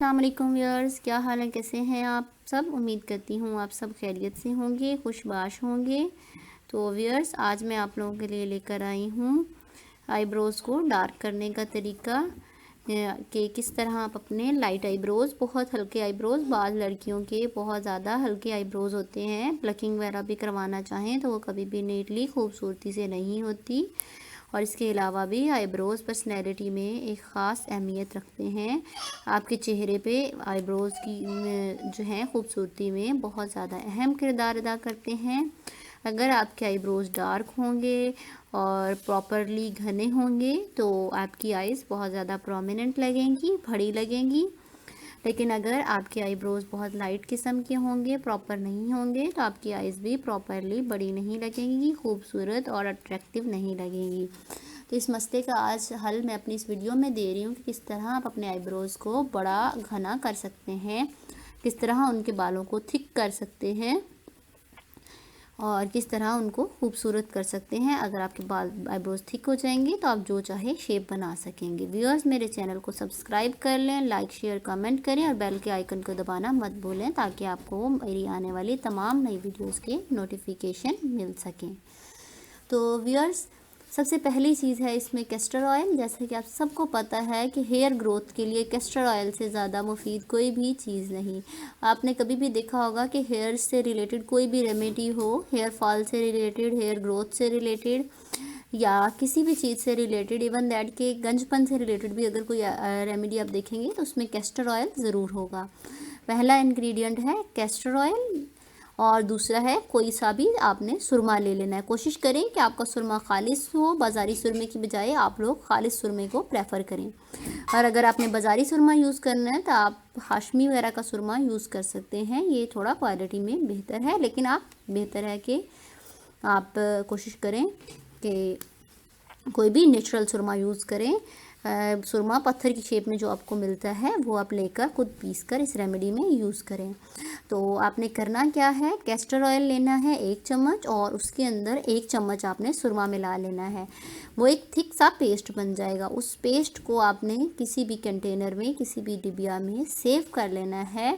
अस्सलाम वालेकुम व्यूअर्स, क्या हाल है, कैसे हैं आप सब। उम्मीद करती हूँ आप सब खैरियत से होंगे, खुशबाश होंगे। तो व्यूअर्स, आज मैं आप लोगों के लिए लेकर आई हूँ आईब्रोज़ को डार्क करने का तरीका कि किस तरह आप अपने लाइट आईब्रोज़, बहुत हल्के आईब्रोज़, बाज़ लड़कियों के बहुत ज़्यादा हल्के आईब्रोज़ होते हैं, प्लकिंग वगैरह भी करवाना चाहें तो वो कभी भी नीटली खूबसूरती से नहीं होती। और इसके अलावा भी आईब्रोज़ पर्सनैलिटी में एक ख़ास अहमियत रखते हैं। आपके चेहरे पे आईब्रोज़ की जो है खूबसूरती में बहुत ज़्यादा अहम किरदार अदा करते हैं। अगर आपके आईब्रोज़ डार्क होंगे और प्रॉपरली घने होंगे तो आपकी आइज़ बहुत ज़्यादा प्रोमिनेंट लगेंगी, बड़ी लगेंगी। लेकिन अगर आपके आईब्रोज़ बहुत लाइट किस्म के होंगे, प्रॉपर नहीं होंगे, तो आपकी आइज़ भी प्रॉपरली बड़ी नहीं लगेंगी, खूबसूरत और अट्रैक्टिव नहीं लगेंगी। तो इस मसले का आज हल मैं अपनी इस वीडियो में दे रही हूँ कि किस तरह आप अपने आईब्रोज़ को बड़ा घना कर सकते हैं, किस तरह उनके बालों को थिक कर सकते हैं और किस तरह उनको खूबसूरत कर सकते हैं। अगर आपके बाल आईब्रोज़ थिक हो जाएंगे तो आप जो चाहे शेप बना सकेंगे। व्यूअर्स, मेरे चैनल को सब्सक्राइब कर लें, लाइक शेयर कमेंट करें और बेल के आइकन को दबाना मत भूलें ताकि आपको मेरी आने वाली तमाम नई वीडियोज़ के नोटिफिकेशन मिल सकें। तो व्यूअर्स, सबसे पहली चीज़ है इसमें कैस्टर ऑयल। जैसे कि आप सबको पता है कि हेयर ग्रोथ के लिए कैस्टर ऑयल से ज़्यादा मुफीद कोई भी चीज़ नहीं। आपने कभी भी देखा होगा कि हेयर से रिलेटेड कोई भी रेमेडी हो, हेयर फॉल से रिलेटेड, हेयर ग्रोथ से रिलेटेड या किसी भी चीज़ से रिलेटेड, इवन दैट के गंजपन से रिलेटेड भी अगर कोई रेमेडी आप देखेंगे तो उसमें कैस्टर ऑयल ज़रूर होगा। पहला इंग्रेडिएंट है कैस्टर ऑयल और दूसरा है कोई सा भी आपने सुरमा ले लेना है। कोशिश करें कि आपका सुरमा खालिस हो, बाज़ारी सुरमे की बजाय आप लोग खालिस सुरमे को प्रेफर करें। और अगर आपने बाज़ारी सुरमा यूज़ करना है तो आप हाशमी वगैरह का सुरमा यूज़ कर सकते हैं, ये थोड़ा क्वालिटी में बेहतर है। लेकिन आप बेहतर है कि आप कोशिश करें कि कोई भी नेचुरल सुरमा यूज़ करें। सुरमा पत्थर की शेप में जो आपको मिलता है वो आप लेकर खुद पीस कर इस रेमेडी में यूज़ करें। तो आपने करना क्या है, कैस्टर ऑयल लेना है 1 चम्मच और उसके अंदर 1 चम्मच आपने सुरमा मिला लेना है। वो एक थिक सा पेस्ट बन जाएगा। उस पेस्ट को आपने किसी भी कंटेनर में, किसी भी डिबिया में सेव कर लेना है।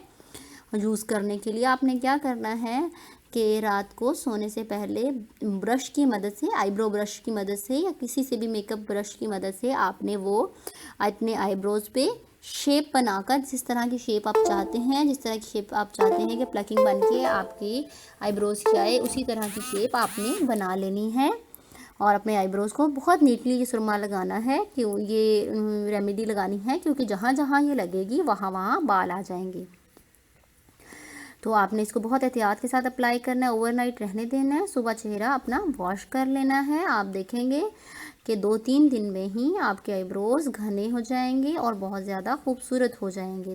यूज़ करने के लिए आपने क्या करना है कि रात को सोने से पहले ब्रश की मदद से, आईब्रो ब्रश की मदद से या किसी से भी मेकअप ब्रश की मदद से आपने वो अपने आईब्रोज़ पे शेप बनाकर, जिस तरह की शेप आप चाहते हैं, जिस तरह की शेप आप चाहते हैं कि प्लकिंग बन के आपकी आईब्रोज़ की आए, उसी तरह की शेप आपने बना लेनी है। और अपने आईब्रोज़ को बहुत नीटली ये सुरमा लगाना है, क्यों ये रेमेडी लगानी है क्योंकि जहाँ जहाँ ये लगेगी वहाँ वहाँ बाल आ जाएंगे। तो आपने इसको बहुत एहतियात के साथ अप्लाई करना है, ओवरनाइट रहने देना है, सुबह चेहरा अपना वॉश कर लेना है। आप देखेंगे कि 2-3 दिन में ही आपके आईब्रोज़ घने हो जाएंगे और बहुत ज़्यादा खूबसूरत हो जाएंगे।